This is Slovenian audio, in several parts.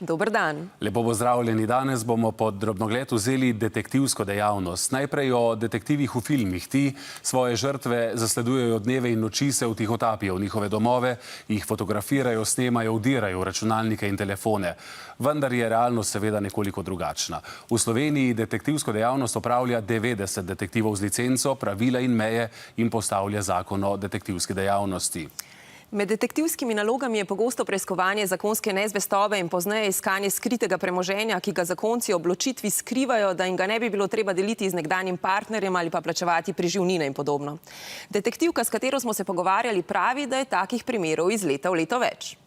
Dober dan. Lepo pozdravljeni. Danes bomo pod drobnogled vzeli detektivsko dejavnost. Najprej o detektivih v filmih. Ti svoje žrtve zasledujejo dneve in noči, se vtihotapijo v njihove domove, jih fotografirajo, snemajo, vdirajo v računalnike in telefone. Vendar je realnost seveda nekoliko drugačna. V Sloveniji detektivsko dejavnost opravlja 90 detektivov z licenco, pravila in meje in postavlja zakon o detektivski dejavnosti. Med detektivskimi nalogami je pogosto preiskovanje zakonske nezvestobe in pozneje iskanje skritega premoženja, ki ga zakonci ob ločitvi skrivajo, da jim ga ne bi bilo treba deliti z nekdanjim partnerjem ali pa plačevati preživnine in podobno. Detektivka, s katero smo se pogovarjali, pravi, da je takih primerov iz leta v leto več.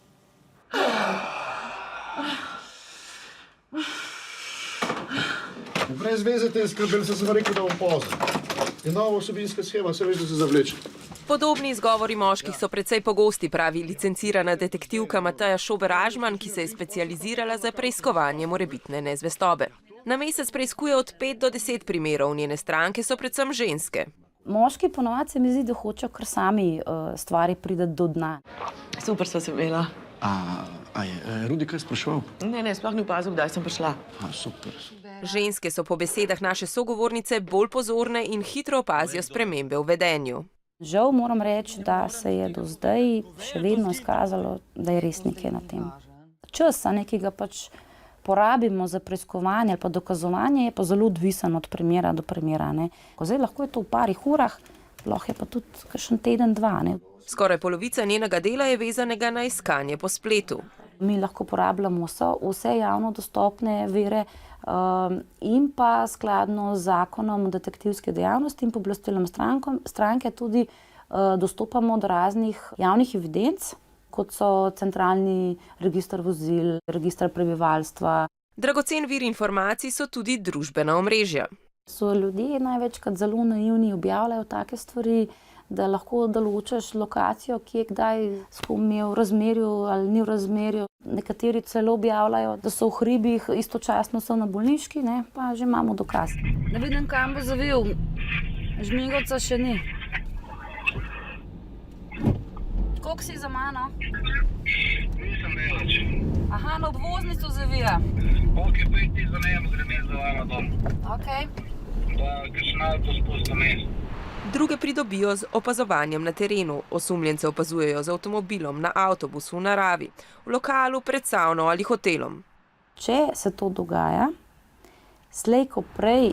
Brez veze te skrbeli, sem rekel, da bom pozno. In nova vsebinska shema, se veš, da se zavleče. Podobni izgovori moških so precej pogosti, pravi licencirana detektivka Mateja Šober-Ažman, ki se je specializirala za preiskovanje morebitne nezvestobe. Na mesec preiskuje od 5 do 10 primerov, njene stranke so predvsem ženske. Moški ponovadi se mi zdi, da hočejo kar sami stvari priti do dna. Super sva se imela. A je Rudi kaj spraševal? Ne, sploh ni opazil, kdaj sem prišla. Super. Ženske so po besedah naše sogovornice bolj pozorne in hitro opazijo spremembe v vedenju. Žal moram reči, da se je do zdaj še vedno izkazalo, da je res nekaj na tem. Čas, ki ga pač porabimo za preiskovanje ali pa dokazovanje, je pa zelo odvisen od primera do primera. Zdaj lahko je to v parih urah, lahko je pa tudi kakšen teden, dva. Skoraj polovica njenega dela je vezanega na iskanje po spletu. Mi lahko porabljamo vse javno dostopne vire in pa skladno z zakonom o detektivski dejavnosti in pooblastilom stranke tudi dostopamo do raznih javnih evidenc, kot so centralni register vozil, register prebivalstva. Dragocen vir informacij so tudi družbena omrežja. So ljudje največkrat zelo naivni, objavljajo take stvari, da lahko določiš lokacijo, kje kdaj s kom je v razmerju ali ni v razmerju. Nekateri celo objavljajo, da so v hribih, istočasno so na bolniški, pa že imamo dokaz. Ne vidim, kam bo zavil. Žmigovca še ni. Koliko si za mano? Nisem delač. Aha, na obvoznico zavija. Koliko je pa ti za najem zremen za vama dom? Okej. Da kakšen avto spusti mest. Druge pridobijo z opazovanjem na terenu. Osumljence opazujejo z avtomobilom, na avtobusu, v naravi, v lokalu, pred savno ali hotelom. Če se to dogaja, slej ko prej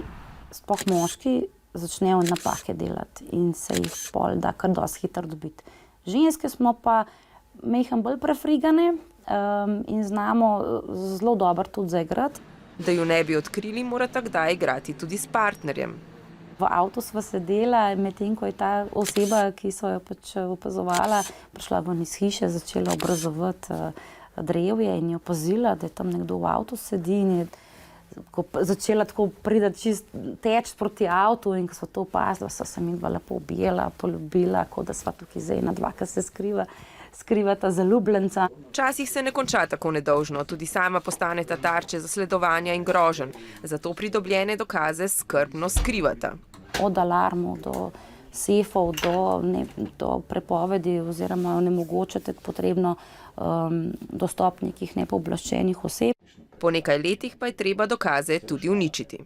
sploh moški začnejo napake delati in se jih pol da kar dosti hitro dobiti. Ženske smo pa mejhem bolj prefrigane in znamo zelo dobro tudi zaigrati. Da ju ne bi odkrili, morata kdaj igrati tudi s partnerjem. V avtu sva sedela, medtem ko je ta oseba, ki so jo pač opazovala, prišla ven iz hiše, začela obrazovati drevje in je opazila, da je tam nekdo v avtu sedi in je začela tako priti čist teč proti avtu in ko sva to opazila, so se midva lepo objela, poljubila, kot da sva tukaj zdaj ena dva, ki se skrivata zaljubljenca. Včasih se ne konča tako nedolžno, tudi sama postaneta tarče zasledovanja in groženj. Zato pridobljene dokaze skrbno skrivata. Od alarmov do sefov, do prepovedi oziroma onemogočate potrebno dostop nekih nepooblaščenih oseb. Po nekaj letih pa je treba dokaze tudi uničiti.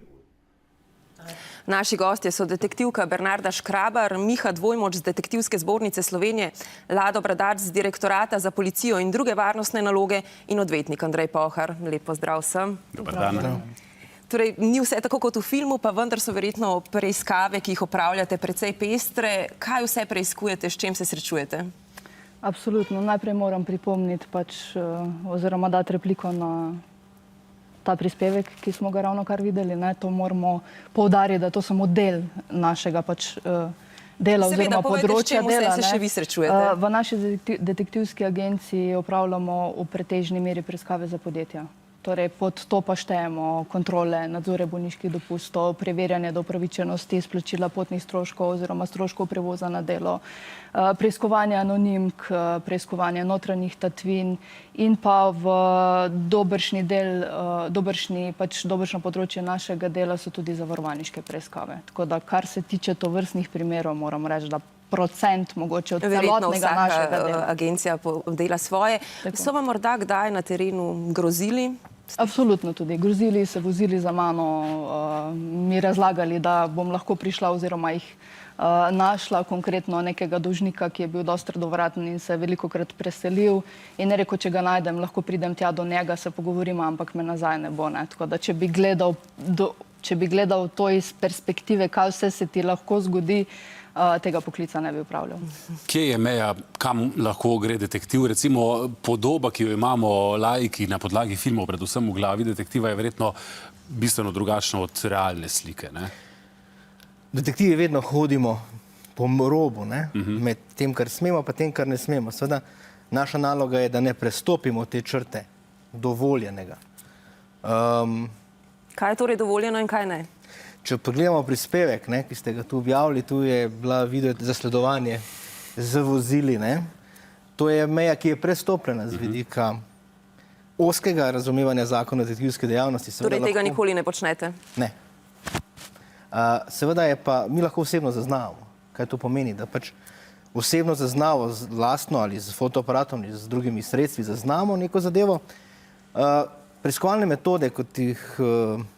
Naši gostje so detektivka Bernarda Škrabar, Miha Dvojmoč z Detektivske zbornice Slovenije, Lado Bradač z Direktorata za policijo in druge varnostne naloge in odvetnik Andrej Pohar. Lep pozdrav vsem. Dobar dan. Torej, ni vse tako kot v filmu, pa vendar so verjetno preiskave, ki jih opravljate, precej pestre. Kaj vse preiskujete, s čem se srečujete? Absolutno. Najprej moram pripomniti oziroma dati repliko na ta prispevek, ki smo ga ravno kar videli. To moramo poudariti, da to samo del našega dela oziroma področja dela. Seveda, povejte, s čem vse se še vi srečujete? V naši detektivski agenciji opravljamo v pretežni meri preiskave za podjetja. Torej, pod to pa štejemo kontrole, nadzore bolniških dopustov, preverjanje do upravičenosti, izplačila potnih stroškov oziroma stroškov prevoza na delo, preiskovanje anonimk, preiskovanje notranjih tatvin in pa v dobršno področje našega dela so tudi zavarovalniške preiskave. Tako da, kar se tiče tovrstnih primerov, moram reči, da procent mogoče od celotnega našega dela. Agencija dela svoje. So vam morda kdaj na terenu grozili? Absolutno tudi. Grozili, se vozili za mano, mi razlagali, da bom lahko prišla oziroma jih našla konkretno nekega dolžnika, ki je bil dosti trdovraten in se je velikokrat preselil in je rekel, če ga najdem, lahko pridem tja do njega, se pogovorimo, ampak me nazaj ne bo. Ne? Tako da, če bi gledal to iz perspektive, kaj vse se ti lahko zgodi, tega poklica ne bi upravljal. Kje je meja, kam lahko gre detektiv? Recimo podoba, ki jo imamo laiki na podlagi filmov, predvsem v glavi detektiva, je verjetno bistveno drugačna od realne slike, ne? Detektivi vedno hodimo po robu, ne? Med tem, kar smemo, pa tem, kar ne smemo. Seveda, naša naloga je, da ne prestopimo te črte dovoljenega. Kaj je torej dovoljeno in kaj ne? Če pogledamo prispevek, ne, ki ste ga tu objavili, tu je bila video zasledovanje z vozili, ne? To je meja, ki je prestopljena z vidika ozkega razumevanja zakona o detektivski dejavnosti. Torej tega nikoli ne počnete? Ne. Seveda je pa, mi lahko osebno zaznavamo, kaj to pomeni, da pač osebno zaznavo z lastno ali z fotoaparatom ali z drugimi sredstvi zaznamo neko zadevo. Preiskovalne metode, kot jih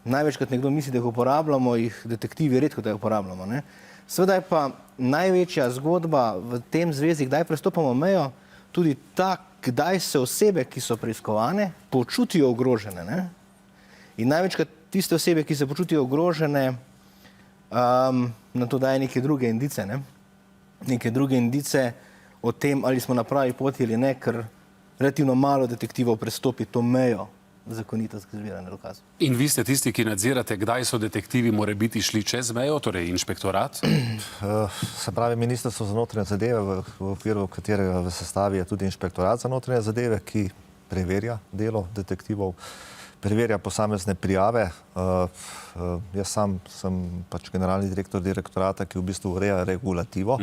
največkrat nekdo misli, da jih uporabljamo, jih detektivi redko da jih uporabljamo, ne. Seveda je pa največja zgodba v tem zvezi, kdaj prestopamo mejo, tudi ta, kdaj se osebe, ki so preiskovane, počutijo ogrožene, ne. In največkrat tiste osebe, ki se počutijo ogrožene, na to daje neke druge indice, ne? Neke druge indice o tem, ali smo na pravi poti ali ne, ker relativno malo detektivov prestopi to mejo zakonitosti zbiranja dokazov. In vi ste tisti, ki nadzirate, kdaj so detektivi morebiti šli čez mejo, torej inšpektorat? Se pravi, Ministrstvo za notranje zadeve, v okviru katerega v sestavi je tudi inšpektorat za notranje zadeve, ki preverja delo detektivov, preverja posamezne prijave. Jaz sam sem pač generalni direktor direktorata, ki v bistvu ureja regulativo.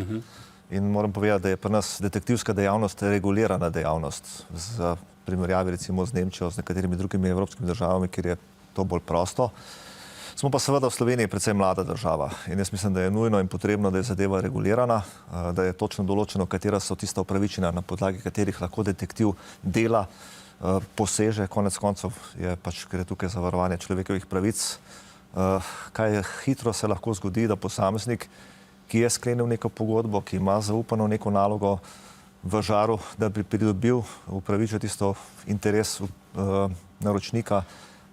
In moram povedati, da je pri nas detektivska dejavnost regulirana dejavnost z primerjavi recimo z Nemčijo, z nekaterimi drugimi evropskimi državami, kjer je to bolj prosto. Smo pa seveda v Sloveniji predvsem mlada država in jaz mislim, da je nujno in potrebno, da je zadeva regulirana, da je točno določeno, katera so tista upravičenja, na podlagi katerih lahko detektiv dela, poseže, konec koncev je pač, ker je tukaj za varovanje človekovih pravic. Kaj hitro se lahko zgodi, da posameznik, ki je sklenil neko pogodbo, ki ima zaupano neko nalogo v žaru, da bi pridobil upravičil tisto interes naročnika,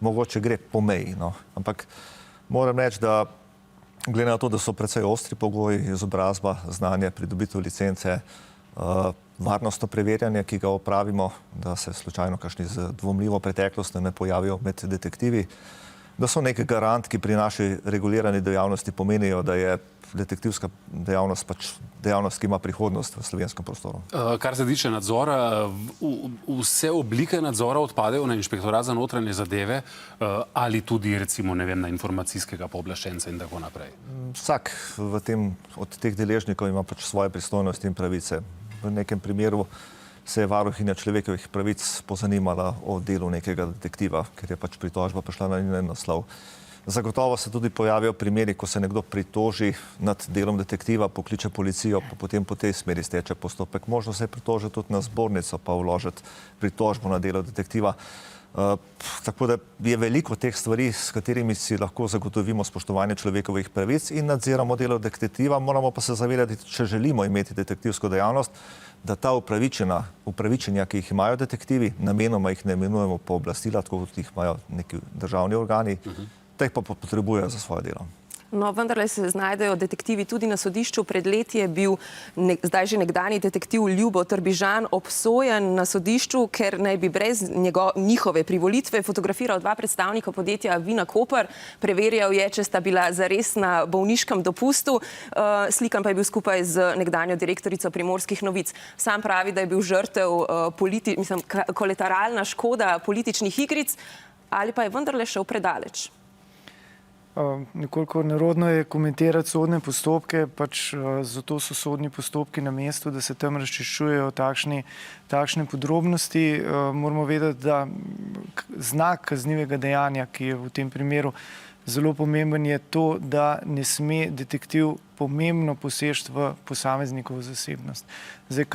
mogoče gre po meji. No. Ampak moram reči, da glede na to, da so precej ostri pogoji, izobrazba, znanje, pridobitev licence, varnostno preverjanje, ki ga opravimo, da se slučajno kakšni z dvomljivo preteklostjo ne pojavijo med detektivi, da so nek garant, ki pri naši regulirani dejavnosti pomenijo, da je detektivska dejavnost pač dejavnost, ki ima prihodnost v slovenskem prostoru. Kar se tiče nadzora, vse oblike nadzora odpadejo na inšpektorat za notranje zadeve ali tudi recimo, ne vem, na informacijskega pooblaščenca in tako naprej? Vsak v tem, od teh deležnikov ima pač svoje pristojnosti in pravice. V nekem primeru se je varuhinja človekovih pravic pozanimala o delu nekega detektiva, ker je pač pritožba prišla na njen naslov. Zagotovo se tudi pojavijo primeri, ko se nekdo pritoži nad delom detektiva, pokliče policijo, pa potem po tej smeri steče postopek. Možno se je pritožiti tudi na zbornico, pa vložiti pritožbo na delo detektiva. Tako da je veliko teh stvari, s katerimi si lahko zagotovimo spoštovanje človekovih pravic in nadziramo delo detektiva. Moramo pa se zavedati, če želimo imeti detektivsko dejavnost, da ta upravičenja, ki jih imajo detektivi, namenoma jih ne imenujemo pooblastila, tako kot jih imajo neki državni organi, da jih pa potrebujejo za svoje delo. No, vendarle se znajdejo detektivi tudi na sodišču. Pred leti je bil zdaj že nekdanji detektiv Ljubo Trbižan obsojen na sodišču, ker naj bi brez njihove privolitve fotografiral dva predstavnika podjetja Vina Koper. Preverjal je, če sta bila zares na bolniškem dopustu. Slikan pa je bil skupaj z nekdanjo direktorico Primorskih novic. Sam pravi, da je bil žrtev kolateralna škoda političnih igric, ali pa je vendarle šel predaleč? Nekoliko nerodno je komentirati sodne postopke, pač zato so sodni postopki na mestu, da se tam razčiščujejo takšne podrobnosti. Moramo vedeti, da znak kaznivega dejanja, ki je v tem primeru zelo pomemben, je to, da ne sme detektiv pomembno poseči v posameznikovo zasebnost. Zdaj,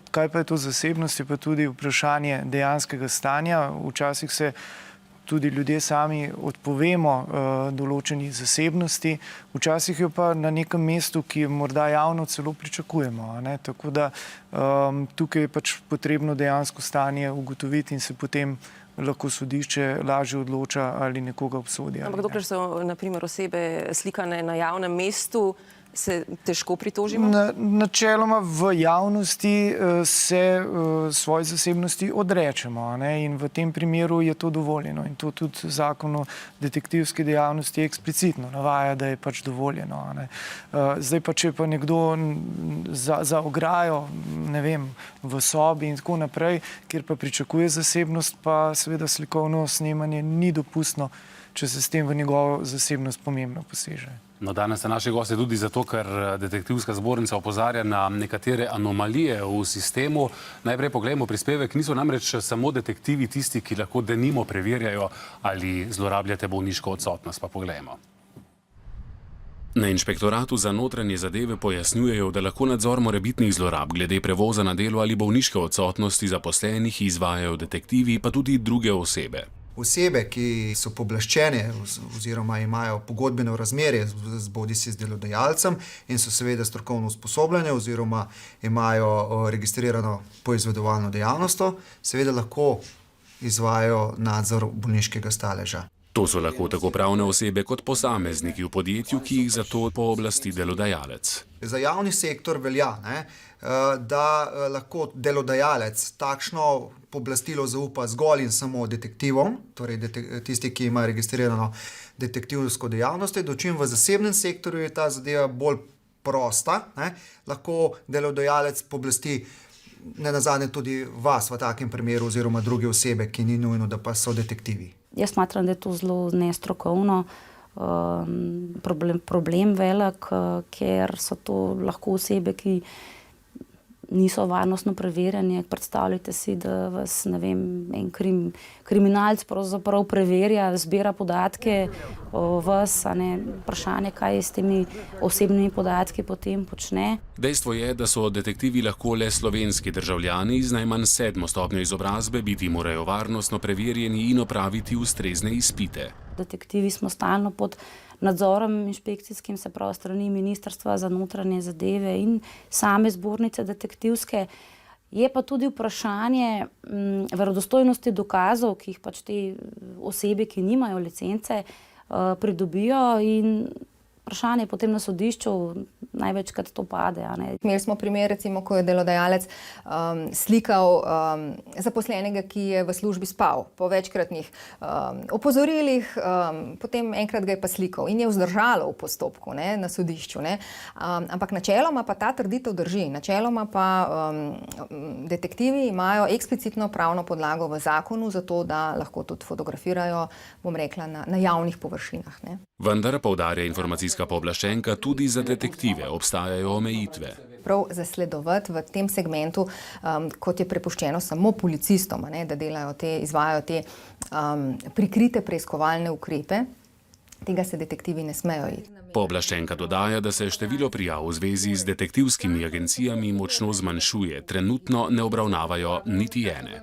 kaj pa je to zasebnost, je pa tudi vprašanje dejanskega stanja. Včasih se tudi ljudje sami odpovemo določeni zasebnosti, včasih jo pa na nekem mestu, ki morda javno celo pričakujemo. A ne? Tako da tukaj je pač potrebno dejansko stanje ugotoviti in se potem lahko sodišče lažje odloča, ali nekoga obsodi. Ampak dokler so, na primer, osebe slikane na javnem mestu, se težko pritožimo? Načeloma v javnosti se svoje zasebnosti odrečemo, a ne? In v tem primeru je to dovoljeno. In to tudi zakon o detektivski dejavnosti eksplicitno navaja, da je pač dovoljeno. A ne? Zdaj pa, če pa nekdo za ograjo, ne vem, v sobi in tako naprej, kjer pa pričakuje zasebnost, pa seveda slikovno snemanje ni dopustno, če se s tem v njegovo zasebnost pomembno poseže. No, danes ste naši gosti tudi zato, ker Detektivska zbornica opozarja na nekatere anomalije v sistemu. Najprej poglejmo prispevek. Niso namreč samo detektivi tisti, ki lahko denimo preverjajo, ali zlorabljate bolniško odsotnost. Pa poglejmo. Na Inšpektoratu za notranje zadeve pojasnjujejo, da lahko nadzor morebitnih zlorab glede prevoza na delo ali bolniške odsotnosti zaposlenih izvajajo detektivi, pa tudi druge osebe. Osebe, ki so pooblaščene oziroma imajo pogodbeno razmerje bodisi z delodajalcem in so seveda strokovno usposobljene oziroma imajo registrirano poizvedovalno dejavnost, seveda lahko izvajajo nadzor bolniškega staleža. To so lahko tako pravne osebe kot posamezniki v podjetju, ki jih za to pooblasti delodajalec. Za javni sektor velja, da lahko delodajalec takšno pooblastilo zaupa zgolj in samo detektivom, torej tisti, ki ima registrirano detektivsko dejavnost, dočim v zasebnem sektorju je ta zadeva bolj prosta. Lahko delodajalec pooblasti nenazadnje tudi vas v takem primeru oziroma druge osebe, ki ni nujno, da pa so detektivi. Jaz smatram, da je to zelo nestrokovno, problem velik, ker so to lahko osebe, ki niso varnostno preverjene. Predstavljajte si, da vas, ne vem, en kriminalec pravzaprav preverja, zbira podatke o vas, a ne, vprašanje, kaj s temi osebnimi podatki potem počne. Dejstvo je, da so detektivi lahko le slovenski državljani z najmanj 7. stopnjo izobrazbe, biti morajo varnostno preverjeni in opraviti ustrezne izpite. Detektivi smo stalno pod nadzorom inšpekcijskim, se pravi strani Ministrstva za notranje zadeve in same zbornice detektivske. Je pa tudi vprašanje verodostojnosti dokazov, ki jih pač te osebe, ki nimajo licence, pridobijo, in vprašanje potem na sodišču največkrat to pade. Imeli smo primer, recimo, ko je delodajalec slikal zaposlenega, ki je v službi spal po večkratnih opozorilih, potem enkrat ga je pa slikal in je vzdržalo v postopku, na sodišču. Ampak načeloma pa ta trditev drži. Načeloma pa detektivi imajo eksplicitno pravno podlago v zakonu za to, da lahko tudi fotografirajo, bom rekla, na javnih površinah. Vendar poudarja informacijska pooblaščenka, tudi za detektive obstajajo omejitve. Prav zasledovati v tem segmentu, kot je prepuščeno samo policistom, da izvajajo te prikrite preiskovalne ukrepe, tega se detektivi ne smejo iti. Pooblaščenka dodaja, da se število prijav v zvezi z detektivskimi agencijami močno zmanjšuje, trenutno ne obravnavajo niti ene.